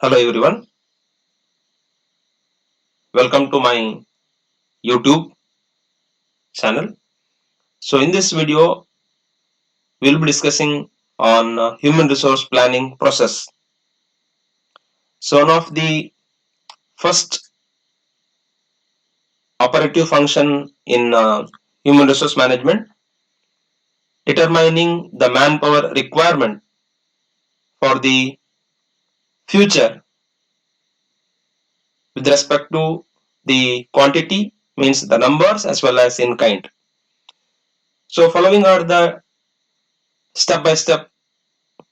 Hello everyone, welcome to my YouTube channel. So in this video, we will be discussing on human resource planning process. So one of the first operative function in human resource management, determining the manpower requirement for the future with respect to the quantity, means the numbers, as well as in kind. So following are the step by step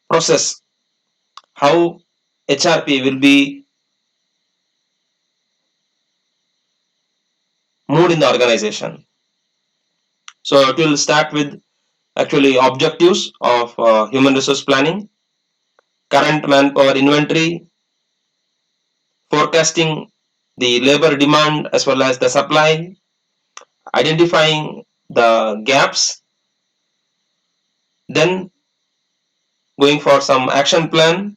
process how HRP will be moved in the organization. So it will start with actually objectives of human resource planning, current manpower inventory, forecasting the labor demand as well as the supply, identifying the gaps, then going for some action plan,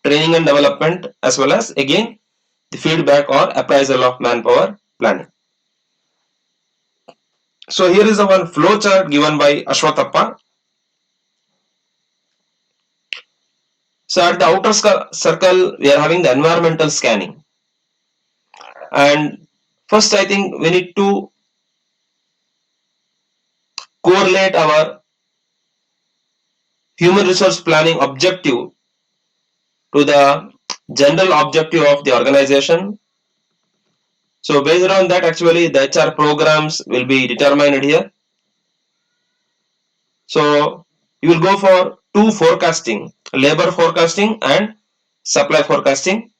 training and development, as well as again the feedback or appraisal of manpower planning. So here is our flow chart given by Ashwatappa. So at the outer circle, we are having the environmental scanning. And first, I think we need to correlate our human resource planning objective to the general objective of the organization. So based on that, actually, the HR programs will be determined here. So you will go for two forecasting, labor forecasting and supply forecasting.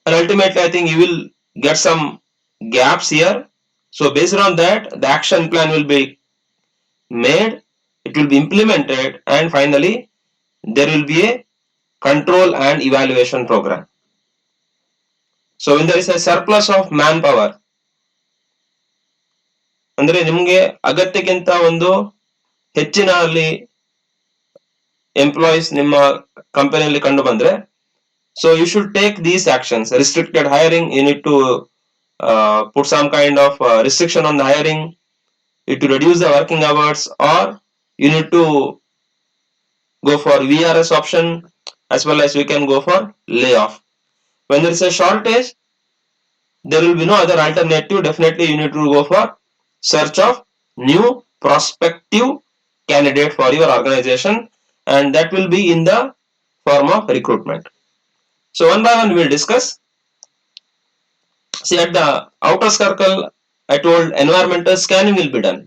And ultimately, I think you will get some gaps here. So based on that, the action plan will be made, it will be implemented, and finally there will be a control and evaluation program. So when there is a surplus of manpower, ಅಂದ್ರೆ ನಿಮಗೆ ಅಗತ್ಯಕ್ಕಿಂತ ಒಂದು ಹೆಚ್ಚಿನ ಅಲ್ಲಿ employees ನಿಮ್ಮ ಕಂಪನಿಯಲ್ಲಿ ಕಂಡು ಬಂದ್ರೆ, so you should take these actions. Restricted hiring, you need to put some kind of restriction on the hiring, you need to reduce the working hours, or you need to go for VRS option, as well as we can go for layoff. When there is a shortage, there will be no other alternative. Definitely you need to go for search of new prospective candidate for your organization, and that will be in the form of recruitment. So one by one we will discuss. See, at the outer circle, I told environmental scanning will be done.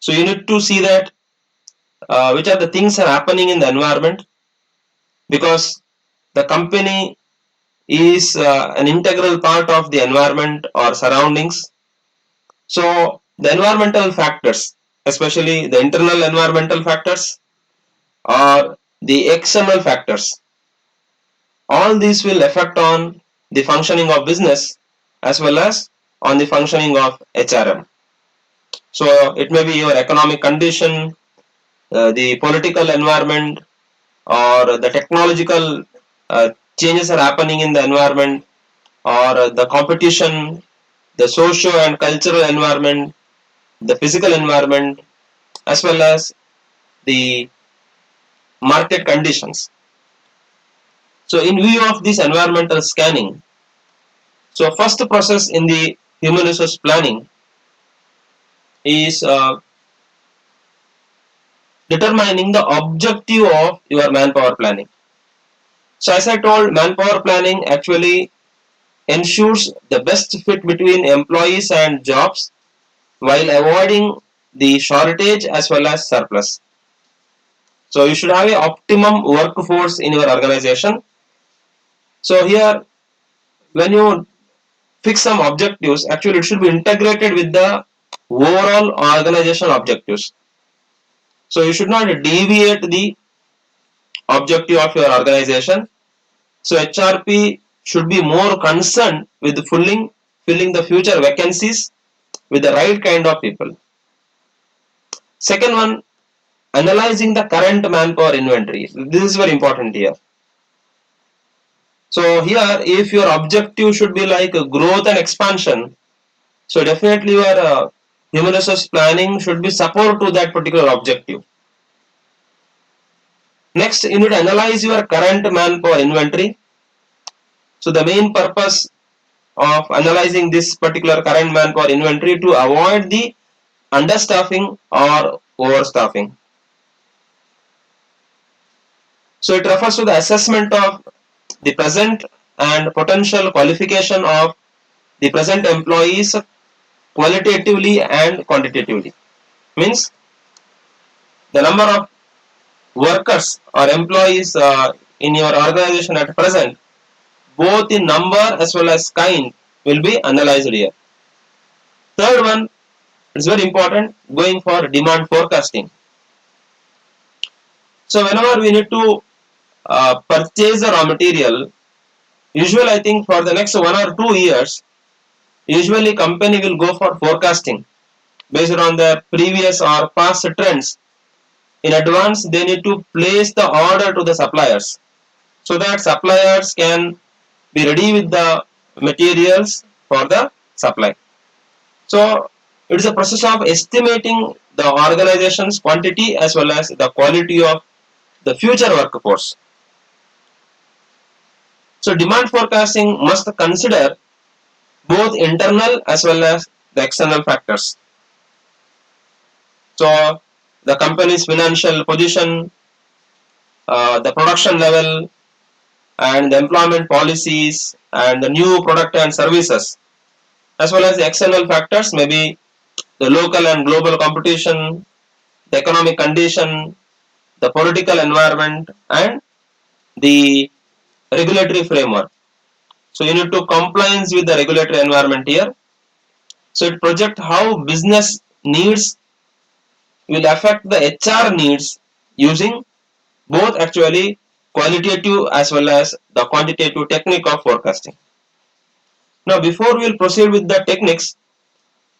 So you need to see that which are the things are happening in the environment, because the company is an integral part of the environment or surroundings. So the environmental factors, especially the internal environmental factors or the external factors, all these will affect on the functioning of business as well as on the functioning of HRM. So it may be your economic condition, the political environment, or the technological changes are happening in the environment, or the competition, the socio and cultural environment, the physical environment, as well as the market conditions. So in view of this environmental scanning, so first process in the human resource planning is determining the objective of your manpower planning. So as I told, manpower planning actually ensures the best fit between employees and jobs while avoiding the shortage as well as surplus. So you should have an optimum workforce in your organization. So here, when you fix some objectives, actually it should be integrated with the overall organizational objectives. So you should not deviate the objective of your organization. So HRP should be more concerned with filling the future vacancies with the right kind of people. Second one, analyzing the current manpower inventory. This is very important here. So here, if your objective should be like growth and expansion, so definitely your human resource planning should be support to that particular objective. Next, you need to analyze your current manpower inventory. So the main purpose of analyzing this particular current manpower inventory to avoid the understaffing or overstaffing. So it refers to the assessment of the present and potential qualification of the present employees qualitatively and quantitatively. Means the number of workers or employees in your organization at present, both in number as well as kind, will be analyzed here. Third one is very important, going for demand forecasting. So whenever we need to purchase the raw material, usually I think for the next 1 or 2 years, usually company will go for forecasting based on the previous or past trends. In advance, they need to place the order to the suppliers so that suppliers can be ready with the materials for the supply. So it is a process of estimating the organization's quantity as well as the quality of the future workforce. So demand forecasting must consider both internal as well as the external factors. So the company's financial position, the production level, and the employment policies, and the new product and services, as well as the external factors, maybe the local and global competition, the economic condition, the political environment, and the regulatory framework. So you need to compliance with the regulatory environment here. So it project how business needs will affect the HR needs using both actually qualitative as well as the quantitative technique of forecasting. Now before we will proceed with the techniques,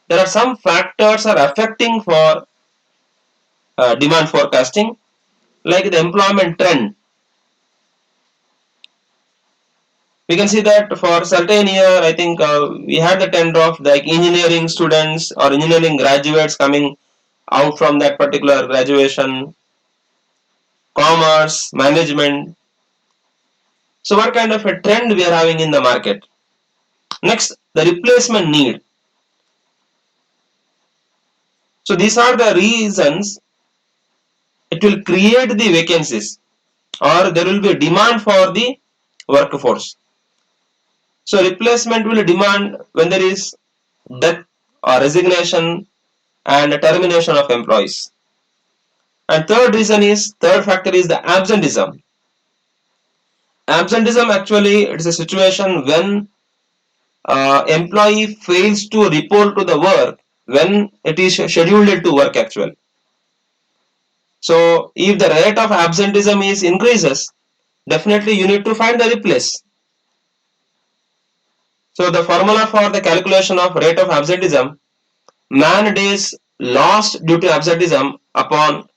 there are some factors are affecting for demand forecasting, like the employment trend. We can see that for certain year, I think we had the trend of like engineering students or engineering graduates coming out from that particular graduation, commerce, management. So what kind of a trend we are having in the market? Next, the replacement need. So these are the reasons it will create the vacancies or there will be a demand for the workforce. So replacement will demand when there is death or resignation and termination of employees. And third factor is the absenteeism. Absenteeism actually it is a situation when employee fails to report to the work when it is scheduled to work actually. So if the rate of absenteeism is increases, definitely you need to find the replace. So the formula for the calculation of rate of absenteeism, man days lost due to absenteeism upon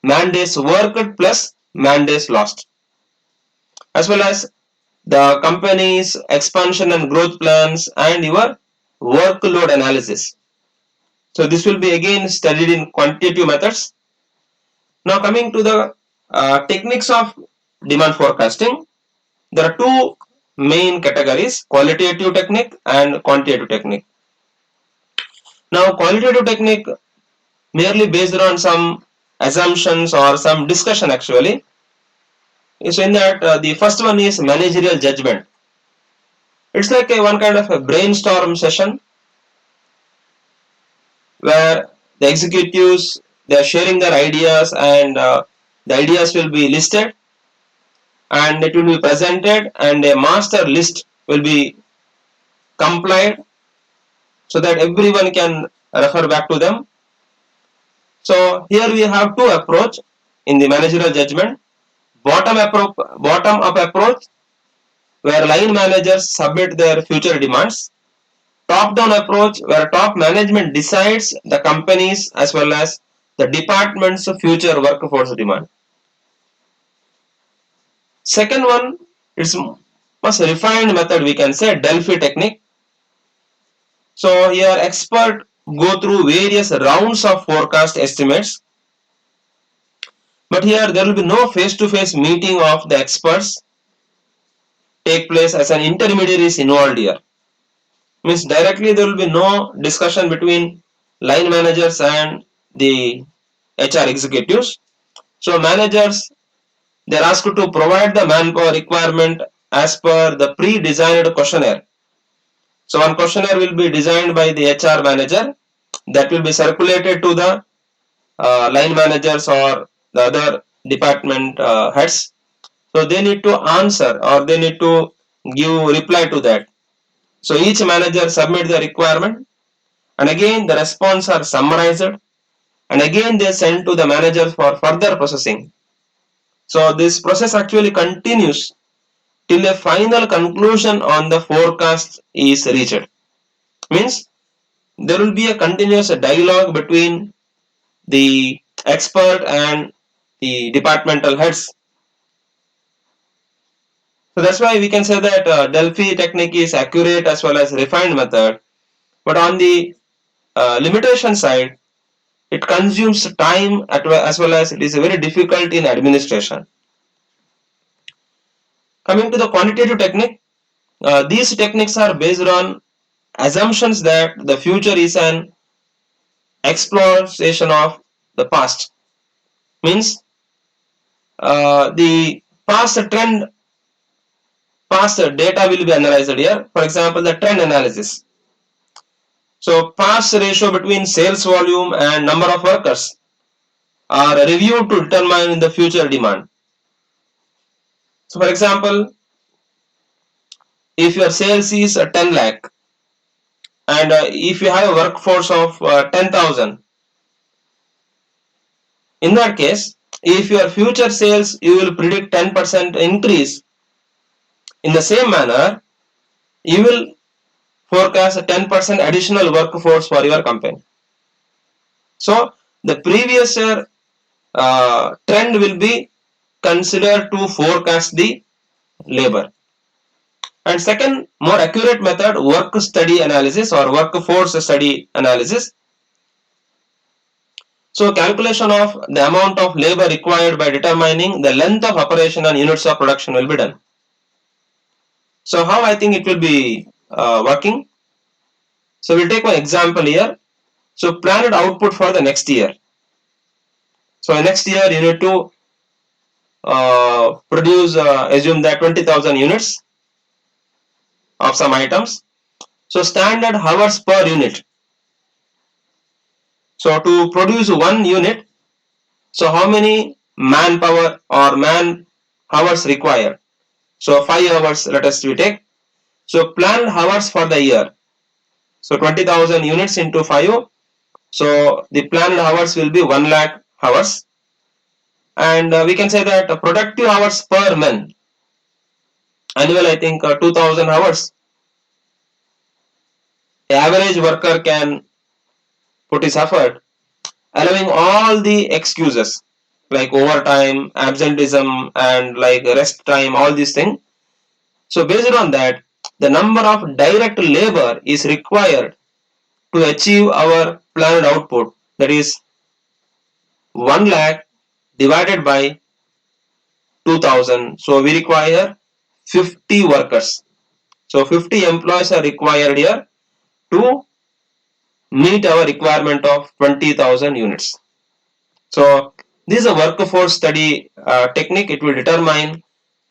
man days worked plus man days lost, as well as the company's expansion and growth plans and your workload analysis. So this will be again studied in quantitative methods. Now coming to the techniques of demand forecasting, there are two main categories, qualitative technique and quantitative technique. Now qualitative technique merely based on some assumptions or some discussion actually. So in that the first one is managerial judgment. It's like one kind of a brainstorm session where the executives they are sharing their ideas and the ideas will be listed and it will be presented and a master list will be complied so that everyone can refer back to them. So here we have two approach in the managerial judgment. Bottom up approach where line managers submit their future demands. Top down approach where top management decides the companies as well as the department's future workforce demand. Second one, it's much refined method, we can say Delphi technique. So here expert go through various rounds of forecast estimates, but here there will be no face-to-face meeting of the experts take place as an intermediary is involved here. Means directly there will be no discussion between line managers and the HR executives. So managers, they are asked to provide the manpower requirement as per the pre-designed questionnaire. So one questionnaire will be designed by the HR manager that will be circulated to the line managers or the other department heads. So they need to answer or they need to give reply to that. So each manager submit the requirement, and again the response are summarized, and again they send to the manager for further processing. So this process actually continues till a final conclusion on the forecast is reached. Means there will be a continuous dialogue between the expert and the departmental heads. So that's why we can say that Delphi technique is accurate as well as refined method. But on the limitation side, it consumes time as well as it is very difficult in administration. Coming to the quantitative technique, these techniques are based on assumptions that the future is an exploration of the past. Means the past data will be analyzed here. For example, the trend analysis. So past ratio between sales volume and number of workers are reviewed to determine the future demand. So for example, if your sales is 10 lakh and if you have a workforce of 10,000, in that case, if your future sales you will predict 10% increase, in the same manner you will forecast a 10% additional workforce for your company. So the previous year trend will be considered to forecast the labor. And second, more accurate method, work study analysis or workforce study analysis. So calculation of the amount of labor required by determining the length of operation and units of production will be done. So how I think it will be working? So we'll take one example here. So planned output for the next year. So next year you need to produce, assume that 20,000 units of some items. So standard hours per unit. So to produce one unit, so how many manpower or man hours required? So 5 hours let us we take. So planned hours for the year. So 20,000 units into 5. So the planned hours will be 1 lakh hours. And we can say that productive hours per man. Annual I think 2,000 hours. The average worker can put his effort, allowing all the excuses like overtime, absenteeism, and like rest time, all these things. So based on that, the number of direct labor is required to achieve our planned output, that is 1 lakh divided by 2000. So we require 50 workers. So 50 employees are required here to meet our requirement of 20,000 units. So this is a workforce study technique. It will determine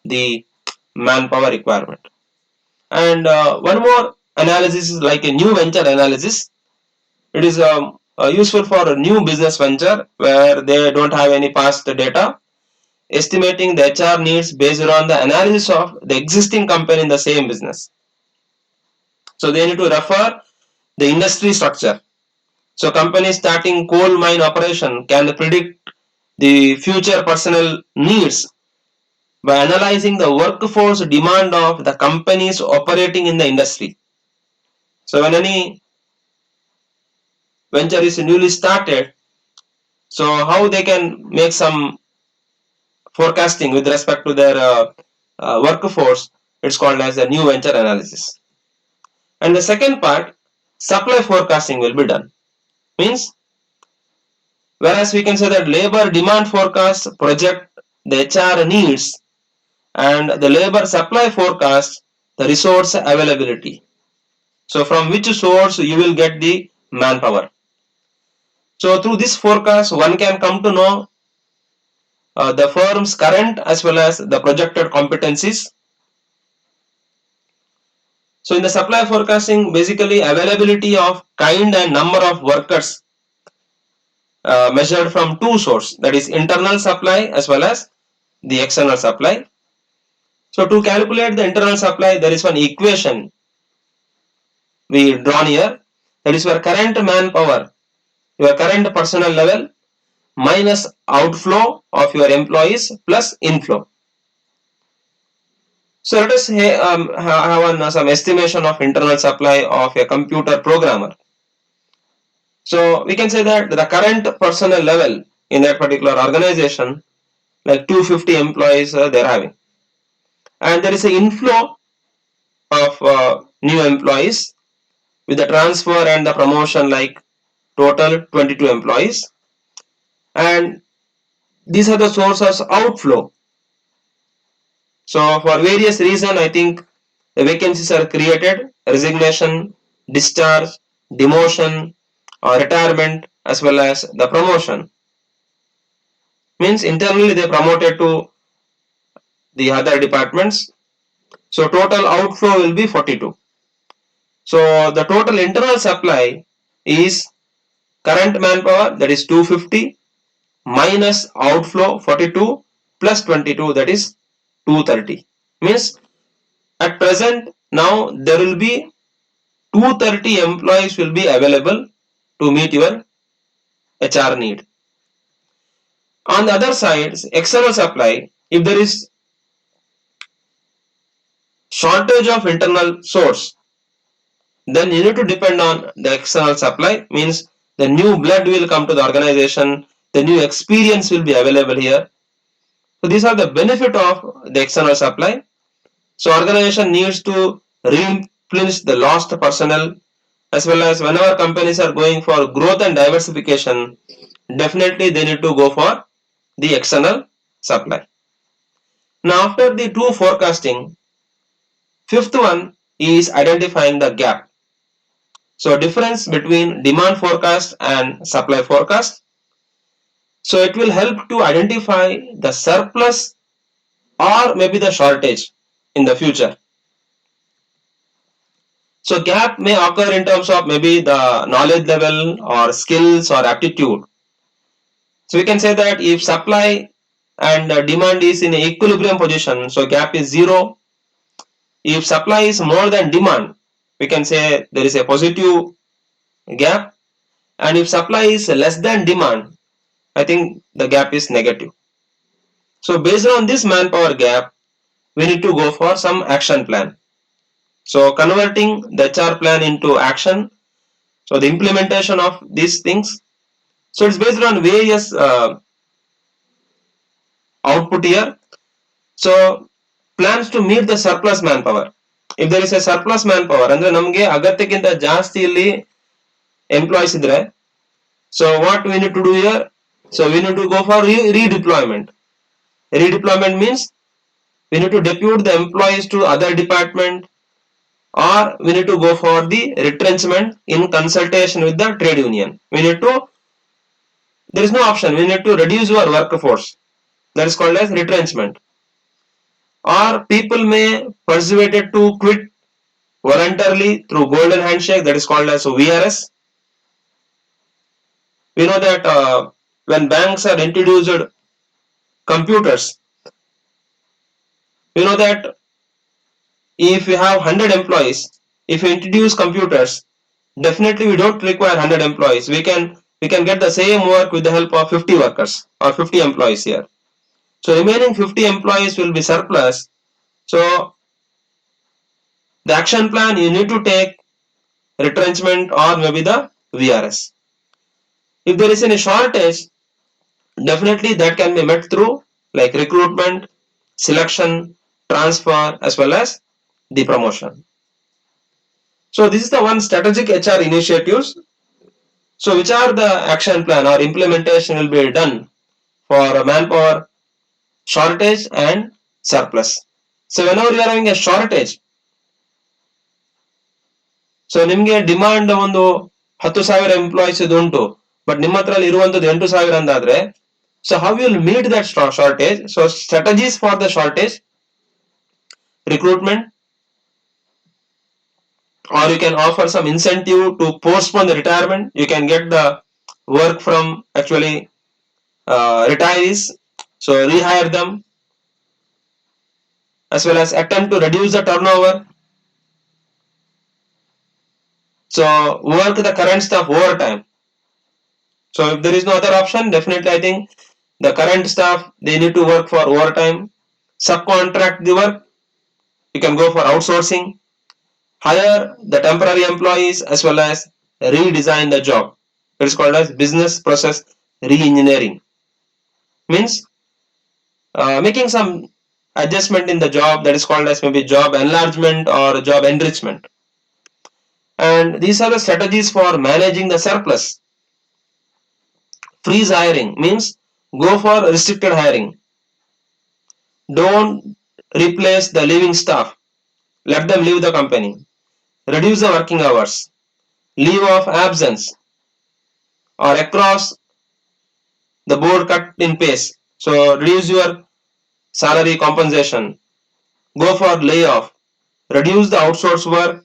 the manpower requirement. And one more analysis is like a new venture analysis. It is useful for a new business venture where they don't have any past data. Estimating the HR needs based on the analysis of the existing company in the same business. So they need to refer the industry structure. So companies starting coal mine operation can predict the future personnel needs by analyzing the workforce demand of the companies operating in the industry. So when any venture is newly started, So how they can make some forecasting with respect to their workforce, it's called as the new venture analysis. And the second part, supply forecasting will be done. Means, whereas we can say that labor demand forecast project the HR needs, and the labor supply forecast the resource availability. So from which source you will get the manpower. So through this forecast, one can come to know the firm's current as well as the projected competencies. So in the supply forecasting, basically availability of kind and number of workers measured from two sources, that is internal supply as well as the external supply. So to calculate the internal supply, there is one equation we drawn here, that is your current manpower, your current personnel level minus outflow of your employees plus inflow. So let us have some estimation of internal supply of a computer programmer. So we can say that the current personnel level in that particular organization, like 250 employees they're having, and there is an inflow of new employees with the transfer and the promotion, like total 22 employees, and these are the sources outflow. So for various reasons, I think the vacancies are created, resignation, discharge, demotion, or retirement, as well as the promotion. Means internally they promoted to the other departments. So total outflow will be 42. So the total internal supply is current manpower, that is 250, minus outflow 42 plus 22, that is 230. Means at present now there will be 230 employees will be available to meet your HR need. On the other side, external supply, if there is shortage of internal source, then you need to depend on the external supply. Means the new blood will come to the organization, the new experience will be available here. So these are the benefit of the external supply. So organization needs to replenish the lost personnel, as well as whenever companies are going for growth and diversification, definitely they need to go for the external supply. Now after the two forecasting, fifth one is identifying the gap. So difference between demand forecast and supply forecast. So it will help to identify the surplus or maybe the shortage in the future. So gap may occur in terms of maybe the knowledge level or skills or aptitude. So we can say that if supply and demand is in equilibrium position, so gap is 0. If supply is more than demand, we can say there is a positive gap, and if supply is less than demand, I think the gap is negative. So based on this manpower gap, we need to go for some action plan. So converting the HR plan into action, so the implementation of these things, so it's based on various output here. So plans to meet the surplus manpower. If there is a surplus manpower ಅಂದ್ರೆ ನಮಗೆ ಅಗತ್ಯಕ್ಕಿಂತ ಜಾಸ್ತಿ ಇಲ್ಲಿ employees ಇದ್ರೆ, so what we need to do here, so we need to go for redeployment. Redeployment means we need to depute the employees to other department, or we need to go for the retrenchment in consultation with the trade union. We need to, there is no option, we need to reduce your workforce, that is called as retrenchment. Or people may persuaded to quit voluntarily through golden handshake, that is called as VRS. We know that when banks are introduced computers, we know that if we have 100 employees, if we introduce computers, definitely we don't require 100 employees. We can get the same work with the help of 50 workers or 50 employees here. So remaining 50 employees will be surplus. So the action plan, you need to take retrenchment or maybe the VRS. If there is any shortage, Definitely that can be met through like recruitment, selection, transfer, as well as the promotion. So this is the one strategic HR initiatives. So which are the action plan or implementation will be done for a manpower shortage and surplus. So whenever you are having a shortage, so ನಿಮ್ಗೆ demand ಒಂದು 10,000 employees ಇದು ಉಂಟು, but ನಿಮ್ಮ ಹತ್ರ ಇರುವಂತದ್ದು 8,000 ಅಂತಾದ್ರೆ, so how will meet that shortage? So strategies for the shortage: recruitment, or you can offer some incentive to postpone the retirement. You can get the work from actually retirees, so rehire them, as well as attempt to reduce the turnover. So work the current staff overtime. So if there is no other option, definitely I think the current staff, they need to work for overtime. Subcontract the work. You can go for outsourcing. Hire the temporary employees, as well as redesign the job. It is called as business process re-engineering. Means making some adjustment in the job, that is called as maybe job enlargement or job enrichment. And these are the strategies for managing the surplus. Freeze hiring means go for restricted hiring. Don't replace the leaving staff. Let them leave the company. Reduce the working hours. Leave of absence or across the board cut in pace. So reduce your salary compensation. Go for layoff. Reduce the outsource work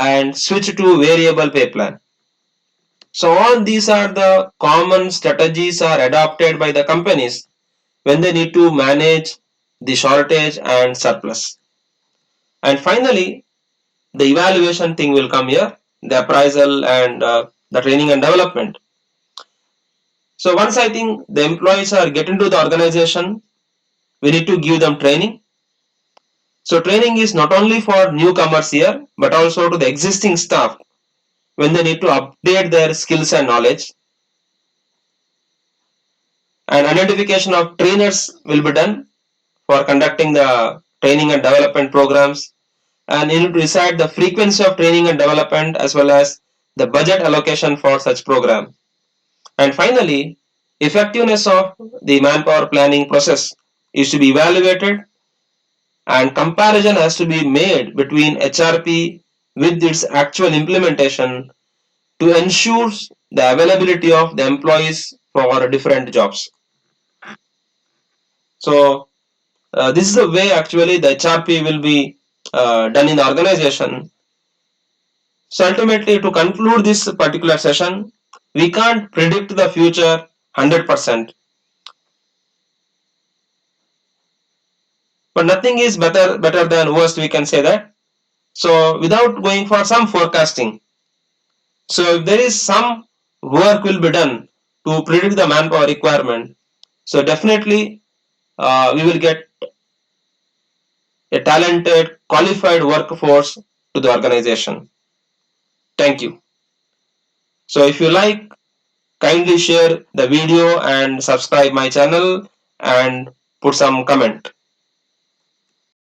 and switch to variable pay plan. So all these are the common strategies are adopted by the companies when they need to manage the shortage and surplus. And finally, the evaluation thing will come here, the appraisal and the training and development. So once I think the employees are getting to the organization, we need to give them training. So training is not only for newcomers here, but also to the existing staff when they need to update their skills and knowledge. And identification of trainers will be done for conducting the training and development programs. And you need to decide the frequency of training and development, as well as the budget allocation for such program. And finally, effectiveness of the manpower planning process is to be evaluated, and comparison has to be made between HRP with its actual implementation to ensure the availability of the employees for different jobs. So this is the way actually the HRP will be done in the organization. So ultimately, to conclude this particular session, we can't predict the future 100%. But nothing is better than worst, we can say that. So without going for some forecasting, so if there is some work will be done to predict the manpower requirement, so definitely we will get a talented, qualified workforce to the organization. Thank you. So if you like, kindly share the video and subscribe my channel and put some comment.